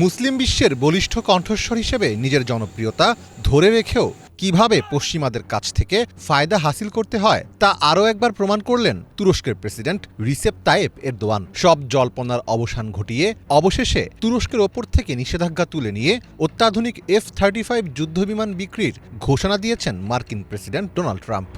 মুসলিম বিশ্বের বলিষ্ঠ কণ্ঠস্বর হিসেবে নিজের জনপ্রিয়তা ধরে রেখেও কিভাবে পশ্চিমাদের কাছ থেকে ফায়দা হাসিল করতে হয় তা আরও একবার প্রমাণ করলেন তুরস্কের প্রেসিডেন্ট রিসেপ তাইয়েপ এরদোয়ান। সব জল্পনার অবসান ঘটিয়ে অবশেষে তুরস্কের ওপর থেকে নিষেধাজ্ঞা তুলে নিয়ে অত্যাধুনিক F-35 যুদ্ধবিমান বিক্রির ঘোষণা দিয়েছেন মার্কিন প্রেসিডেন্ট ডোনাল্ড ট্রাম্প।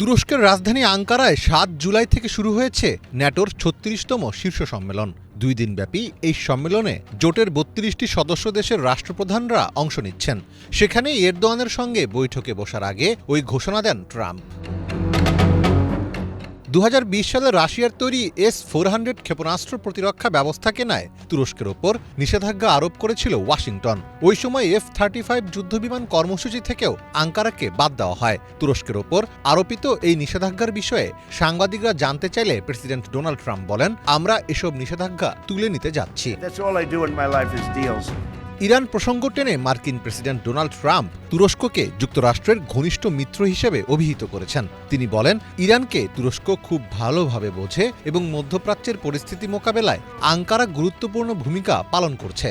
তুরস্কের রাজধানী আঙ্কারায় ৭ জুলাই থেকে শুরু হয়েছে ন্যাটোর ৩৬তম শীর্ষ সম্মেলন। ২ দিনব্যাপী এই সম্মেলনে জোটের ৩২টি সদস্য দেশের রাষ্ট্রপ্রধানরা অংশ নিচ্ছেন। সেখানে এরদোয়ানের সঙ্গে বৈঠকে বসার আগে ওই ঘোষণা দেন ট্রাম্প। ২০২০ সালে রাশিয়ার তৈরি S-400 ক্ষেপণাস্ত্র প্রতিরক্ষা ব্যবস্থা কেনায় তুরস্কের ওপর নিষেধাজ্ঞা আরোপ করেছিল ওয়াশিংটন। ওই সময় F-35 যুদ্ধবিমান কর্মসূচি থেকেও আঙ্কারাকে বাদ দেওয়া হয়। তুরস্কের ওপর আরোপিত এই নিষেধাজ্ঞার বিষয়ে সাংবাদিকরা জানতে চাইলে প্রেসিডেন্ট ডোনাল্ড ট্রাম্প বলেন, আমরা এসব নিষেধাজ্ঞা তুলে নিতে যাচ্ছি। ইরান প্রসঙ্গ টেনে মার্কিন প্রেসিডেন্ট ডোনাল্ড ট্রাম্প তুরস্ককে যুক্তরাষ্ট্রের ঘনিষ্ঠ মিত্র হিসেবে অভিহিত করেছেন। তিনি বলেন, ইরানকে তুরস্ক খুব ভালোভাবে বোঝে এবং মধ্যপ্রাচ্যের পরিস্থিতি মোকাবেলায় আঙ্কারা গুরুত্বপূর্ণ ভূমিকা পালন করছে।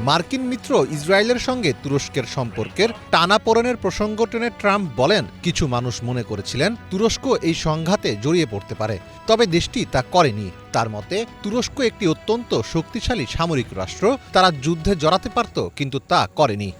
মার্কিন মিত্র ইসরায়েলের সঙ্গে তুরস্কের সম্পর্কের টানাপোড়েনের প্রসঙ্গ টেনে ট্রাম্প বলেন, কিছু মানুষ মনে করেছিলেন তুরস্ক এই সংঘাতে জড়িয়ে পড়তে পারে, তবে দেশটি তা করেনি। তার মতে, তুরস্ক একটি অত্যন্ত শক্তিশালী সামরিক রাষ্ট্র, তারা যুদ্ধে জড়াতে পারত, কিন্তু তা করেনি।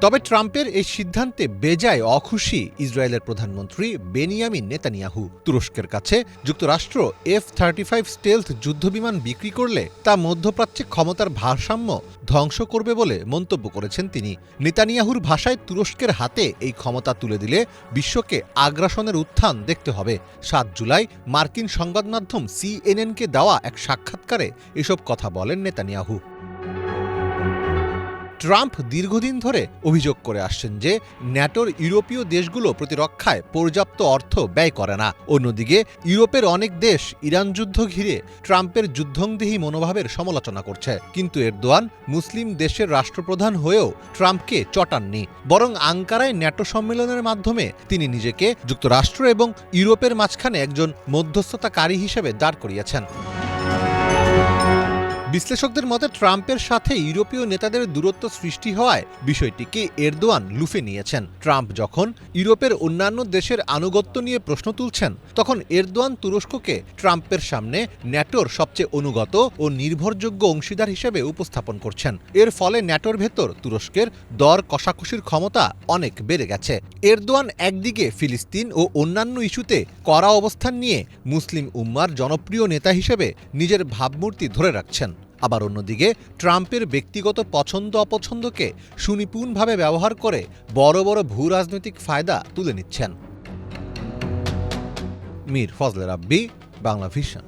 তবে ট্রাম্পের এই সিদ্ধান্তে বেজায় অখুশি ইসরায়েলের প্রধানমন্ত্রী বেনিয়ামিন নেতানিয়াহু। তুরস্কের কাছে যুক্তরাষ্ট্র F-35 স্টেলথ যুদ্ধবিমান বিক্রি করলে তা মধ্যপ্রাচ্যে ক্ষমতার ভারসাম্য ধ্বংস করবে বলে মন্তব্য করেছেন তিনি। নেতানিয়াহুর ভাষায়, তুরস্কের হাতে এই ক্ষমতা তুলে দিলে বিশ্বকে আগ্রাসনের উত্থান দেখতে হবে। ৭ জুলাই মার্কিন সংবাদ মাধ্যম CNN-কে দেওয়া এক সাক্ষাৎকারে এসব কথা বলেন নেতানিয়াহু। ট্রাম্প দীর্ঘদিন ধরে অভিযোগ করে আসছেন যে ন্যাটোর ইউরোপীয় দেশগুলো প্রতিরক্ষায় পর্যাপ্ত অর্থ ব্যয় করে না। অন্যদিকে ইউরোপের অনেক দেশ ইরান যুদ্ধ ঘিরে ট্রাম্পের যুদ্ধংদেহী মনোভাবের সমালোচনা করছে। কিন্তু এরদোয়ান মুসলিম দেশের রাষ্ট্রপ্রধান হয়েও ট্রাম্পকে চটাননি, বরং আঙ্কারায় ন্যাটো সম্মেলনের মাধ্যমে তিনি নিজেকে যুক্তরাষ্ট্র এবং ইউরোপের মাঝখানে একজন মধ্যস্থতাকারী হিসেবে দাঁড় করিয়েছেন। বিশ্লেষকদের মতে, ট্রাম্পের সাথে ইউরোপীয় নেতাদের দূরত্ব সৃষ্টি হওয়ায় বিষয়টিকে এরদোয়ান লুফে নিয়েছেন। ট্রাম্প যখন ইউরোপের অন্যান্য দেশের আনুগত্য নিয়ে প্রশ্ন তুলছেন, তখন এরদোয়ান তুরস্ককে ট্রাম্পের সামনে ন্যাটোর সবচেয়ে অনুগত ও নির্ভরযোগ্য অংশীদার হিসেবে উপস্থাপন করছেন। এর ফলে ন্যাটোর ভেতর তুরস্কের দর কষাকষির ক্ষমতা অনেক বেড়ে গেছে। এরদোয়ান একদিকে ফিলিস্তিন ও অন্যান্য ইস্যুতে কড়া অবস্থান নিয়ে মুসলিম উম্মার জনপ্রিয় নেতা হিসেবে নিজের ভাবমূর্তি ধরে রাখছেন, আবার অন্যদিকে ট্রাম্পের ব্যক্তিগত পছন্দ অপছন্দকে সুনিপুণভাবে ব্যবহার করে বড় বড় ভূ রাজনৈতিক ফায়দা তুলে নিচ্ছেন। মীর ফজলে রাব্বি, বাংলা ভিশন।